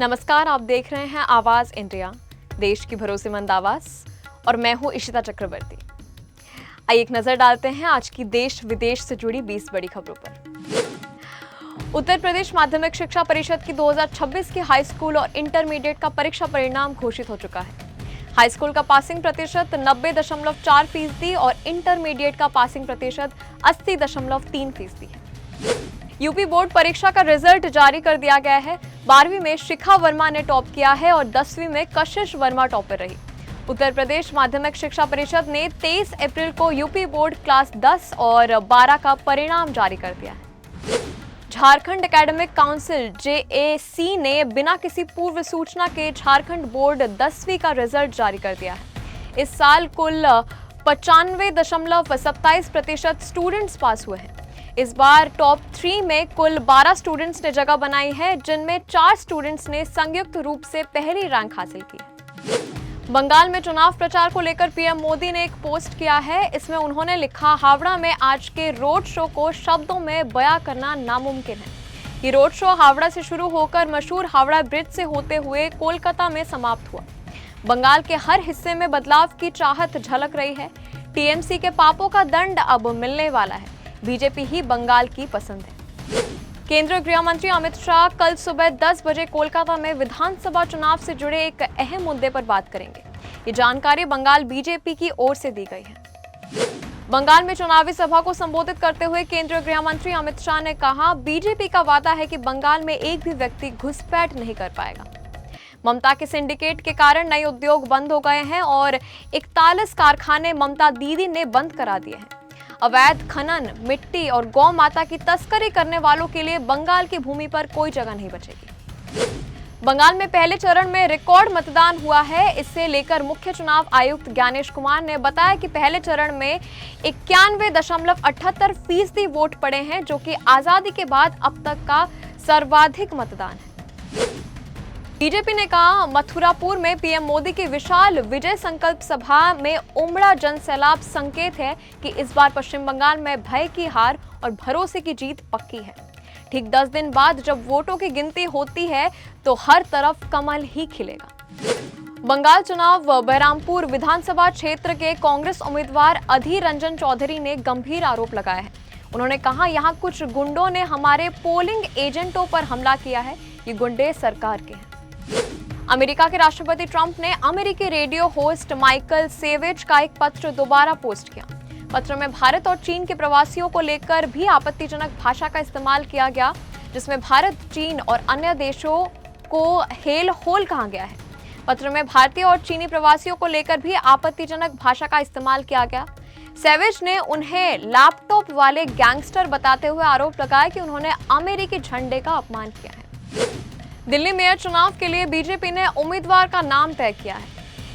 नमस्कार, आप देख रहे हैं आवाज इंडिया, देश की भरोसेमंद आवाज, और मैं हूं इशिता चक्रवर्ती। आइए एक नजर डालते हैं आज की देश विदेश से जुड़ी 20 बड़ी खबरों पर। उत्तर प्रदेश माध्यमिक शिक्षा परिषद की 2026 की हाई स्कूल और इंटरमीडिएट का परीक्षा परिणाम घोषित हो चुका है। हाई स्कूल का पासिंग प्रतिशत 90.4% और इंटरमीडिएट का पासिंग प्रतिशत 80.3% है। यूपी बोर्ड परीक्षा का रिजल्ट जारी कर दिया गया है। 12वीं में शिखा वर्मा ने टॉप किया है और 10वीं में कशिश वर्मा टॉपर रही। उत्तर प्रदेश माध्यमिक शिक्षा परिषद ने 23 अप्रैल को यूपी बोर्ड क्लास 10 और 12 का परिणाम जारी कर दिया है। झारखंड एकेडमिक काउंसिल JAC ने बिना किसी पूर्व सूचना के झारखंड बोर्ड 10वीं का रिजल्ट जारी कर दिया है। इस साल कुल 95.27% स्टूडेंट्स पास हुए हैं। इस बार टॉप 3 में कुल 12 स्टूडेंट्स ने जगह बनाई है, जिनमें 4 स्टूडेंट्स ने संयुक्त रूप से पहली रैंक हासिल की है। बंगाल में चुनाव प्रचार को लेकर पीएम मोदी ने एक पोस्ट किया है। इसमें उन्होंने लिखा, हावड़ा में आज के रोड शो को शब्दों में बयां करना नामुमकिन है। ये रोड शो हावड़ा से शुरू होकर मशहूर हावड़ा ब्रिज से होते हुए कोलकाता में समाप्त हुआ। बंगाल के हर हिस्से में बदलाव की चाहत झलक रही है। टीएमसी के पापों का दंड अब मिलने वाला है। बीजेपी ही बंगाल की पसंद है। केंद्रीय गृह मंत्री अमित शाह कल सुबह 10 बजे कोलकाता में विधानसभा चुनाव से जुड़े एक अहम मुद्दे पर बात करेंगे। ये जानकारी बंगाल बीजेपी की ओर से दी गई है। बंगाल में चुनावी सभा को संबोधित करते हुए केंद्रीय गृह मंत्री अमित शाह ने कहा, बीजेपी का वादा है कि बंगाल में एक भी व्यक्ति घुसपैठ नहीं कर पाएगा। ममता के सिंडिकेट के कारण नए उद्योग बंद हो गए हैं और 41 कारखाने ममता दीदी ने बंद करा दिए हैं। अवैध खनन, मिट्टी और गौ माता की तस्करी करने वालों के लिए बंगाल की भूमि पर कोई जगह नहीं बचेगी। बंगाल में पहले चरण में रिकॉर्ड मतदान हुआ है। इससे लेकर मुख्य चुनाव आयुक्त ज्ञानेश कुमार ने बताया कि पहले चरण में 91.78% वोट पड़े हैं, जो कि आजादी के बाद अब तक का सर्वाधिक मतदान है। बीजेपी ने कहा, मथुरापुर में पीएम मोदी की विशाल विजय संकल्प सभा में उमड़ा जनसैलाब संकेत है कि इस बार पश्चिम बंगाल में भय की हार और भरोसे की जीत पक्की है। ठीक 10 दिन बाद जब वोटों की गिनती होती है तो हर तरफ कमल ही खिलेगा। बंगाल चुनाव बहरामपुर विधानसभा क्षेत्र के कांग्रेस उम्मीदवार अधीर रंजन चौधरी ने गंभीर आरोप लगाया है। उन्होंने कहा, यहाँ कुछ गुंडों ने हमारे पोलिंग एजेंटों पर हमला किया है। ये गुंडे सरकार के हैं। अमेरिका के राष्ट्रपति ट्रंप ने अमेरिकी रेडियो होस्ट माइकल सेवेज का एक पत्र दोबारा पोस्ट किया। पत्र में भारत और चीन के प्रवासियों को लेकर भी आपत्तिजनक भाषा का इस्तेमाल किया गया, जिसमें भारत, चीन और अन्य देशों को हेल होल कहा गया है। पत्र में भारतीय और चीनी प्रवासियों को लेकर भी आपत्तिजनक भाषा का इस्तेमाल किया गया। सेवेज ने उन्हें लैपटॉप वाले गैंगस्टर बताते हुए आरोप लगाया कि उन्होंने अमेरिकी झंडे का अपमान किया है। दिल्ली मेयर चुनाव के लिए बीजेपी ने उम्मीदवार का नाम तय किया है।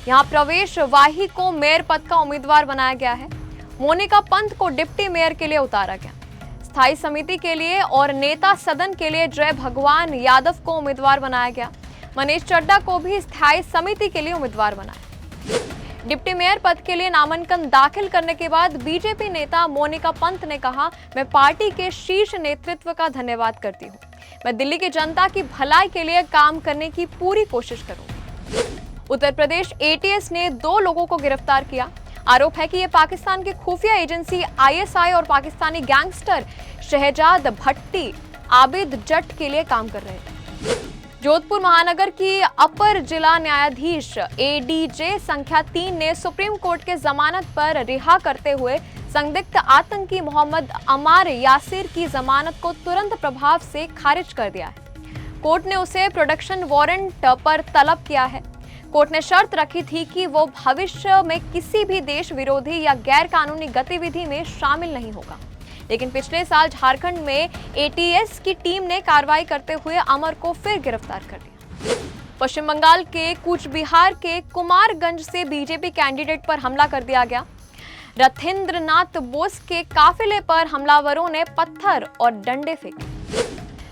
यहां प्रवेश वाही को मेयर पद का उम्मीदवार बनाया गया है। मोनिका पंत को डिप्टी मेयर के लिए उतारा गया। स्थायी समिति के लिए और नेता सदन के लिए जय भगवान यादव को उम्मीदवार बनाया गया। मनीष चड्डा को भी स्थायी समिति के लिए उम्मीदवार बनाया। डिप्टी मेयर पद के लिए नामांकन दाखिल करने के बाद बीजेपी नेता मोनिका पंत ने कहा, मैं पार्टी के शीर्ष नेतृत्व का धन्यवाद करती हूँ। मैं दिल्ली की जनता की भलाई के लिए काम करने की पूरी कोशिश करूंगी। उत्तर प्रदेश ATS ने 2 लोगों को गिरफ्तार किया। आरोप है कि ये पाकिस्तान की खुफिया एजेंसी ISI और पाकिस्तानी गैंगस्टर शहजाद भट्टी आबिद जट के लिए काम कर रहे थे। जोधपुर महानगर की अपर जिला न्यायाधीश ADJ संख्या 3 ने सुप्रीम कोर्ट के जमानत पर रिहा करते हुए संदिग्ध आतंकी मोहम्मद अमार यासिर की जमानत को तुरंत प्रभाव से खारिज कर दिया है। कोर्ट ने उसे प्रोडक्शन वारंट पर तलब किया है। कोर्ट ने शर्त रखी थी कि वो भविष्य में किसी भी देश विरोधी या गैर कानूनी गतिविधि में शामिल नहीं होगा। लेकिन पिछले साल झारखंड में ATS की टीम ने कार्रवाई करते हुए अमर को फिर गिरफ्तार कर लिया। पश्चिम बंगाल के कूच बिहार के कुमारगंज से बीजेपी कैंडिडेट पर हमला कर दिया गया। रथेंद्रनाथ बोस के काफिले पर हमलावरों ने पत्थर और डंडे फेंके।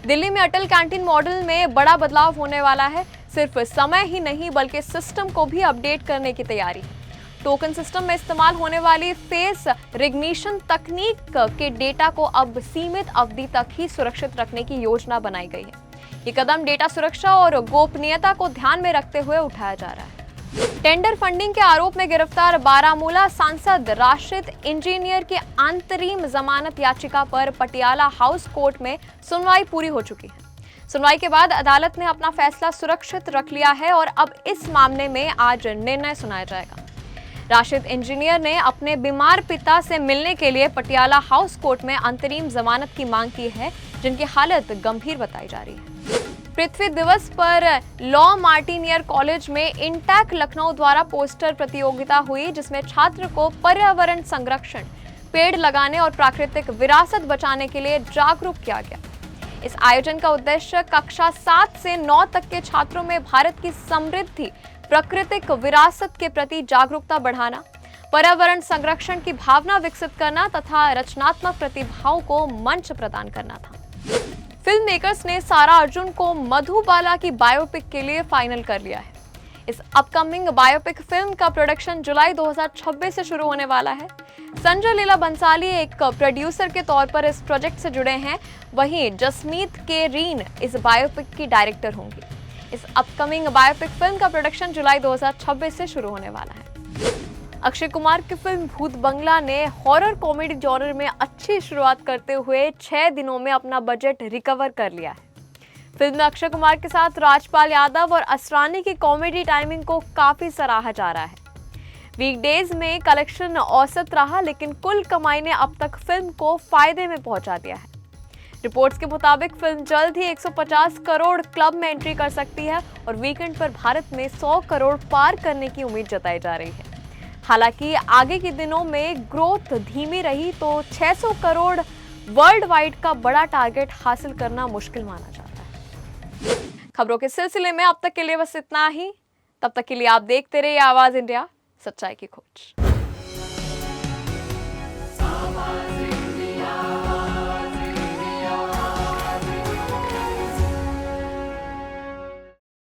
दिल्ली में अटल कैंटीन मॉडल में बड़ा बदलाव होने वाला है। सिर्फ समय ही नहीं बल्कि सिस्टम को भी अपडेट करने की तैयारी है। टोकन सिस्टम में इस्तेमाल होने वाली फेस रिकग्निशन तकनीक के डेटा को अब सीमित अवधि तक ही सुरक्षित रखने की योजना बनाई गई है। ये कदम डेटा सुरक्षा और गोपनीयता को ध्यान में रखते हुए उठाया जा रहा है। टेंडर फंडिंग के आरोप में गिरफ्तार बारामूला सांसद राशिद इंजीनियर की अंतरिम जमानत याचिका पर पटियाला हाउस कोर्ट में सुनवाई पूरी हो चुकी है। सुनवाई के बाद अदालत ने अपना फैसला सुरक्षित रख लिया है और अब इस मामले में आज निर्णय सुनाया जाएगा। राशिद इंजीनियर ने अपने बीमार पिता से मिलने के लिए पटियाला हाउस कोर्ट में अंतरिम जमानत की मांग की है, जिनकी हालत गंभीर बताई जा रही है। पृथ्वी दिवस पर लॉ मार्टिनियर कॉलेज में इंटैक लखनऊ द्वारा पोस्टर प्रतियोगिता हुई, जिसमें छात्र को पर्यावरण संरक्षण, पेड़ लगाने और प्राकृतिक विरासत बचाने के लिए जागरूक किया गया। इस आयोजन का उद्देश्य कक्षा 7 से 9 तक के छात्रों में भारत की समृद्धि, प्राकृतिक विरासत के प्रति जागरूकता बढ़ाना, पर्यावरण संरक्षण की भावना विकसित करना तथा रचनात्मक प्रतिभाओं को मंच प्रदान करना था। फिल्म मेकर्स ने सारा अर्जुन को मधुबाला की बायोपिक के लिए फाइनल कर लिया है। इस अपकमिंग बायोपिक फिल्म का प्रोडक्शन जुलाई 2026 से शुरू होने वाला है। संजय लीला बंसाली एक प्रोड्यूसर के तौर पर इस प्रोजेक्ट से जुड़े हैं, वहीं जसमीत के रीन इस बायोपिक की डायरेक्टर होंगी। इस अपकमिंग बायोपिक फिल्म का प्रोडक्शन जुलाई 2026 से शुरू होने वाला है। अक्षय कुमार की फिल्म भूत बंगला ने हॉरर कॉमेडी जॉनर में अच्छी शुरुआत करते हुए 6 दिनों में अपना बजट रिकवर कर लिया है। फिल्म में अक्षय कुमार के साथ राजपाल यादव और असरानी की कॉमेडी टाइमिंग को काफी सराहा जा रहा है। वीकडेज में कलेक्शन औसत रहा, लेकिन कुल कमाई ने अब तक फिल्म को फायदे में पहुंचा दिया है। रिपोर्ट्स के मुताबिक फिल्म जल्द ही 150 करोड़ क्लब में एंट्री कर सकती है और वीकेंड पर भारत में 100 करोड़ पार करने की उम्मीद जताई जा रही है। हालांकि आगे के दिनों में ग्रोथ धीमी रही तो 600 करोड़ वर्ल्ड वाइड का बड़ा टारगेट हासिल करना मुश्किल माना जाता है। खबरों के सिलसिले में अब तक के लिए बस इतना ही। तब तक के लिए आप देखते रहिए आवाज इंडिया, सच्चाई की खोज।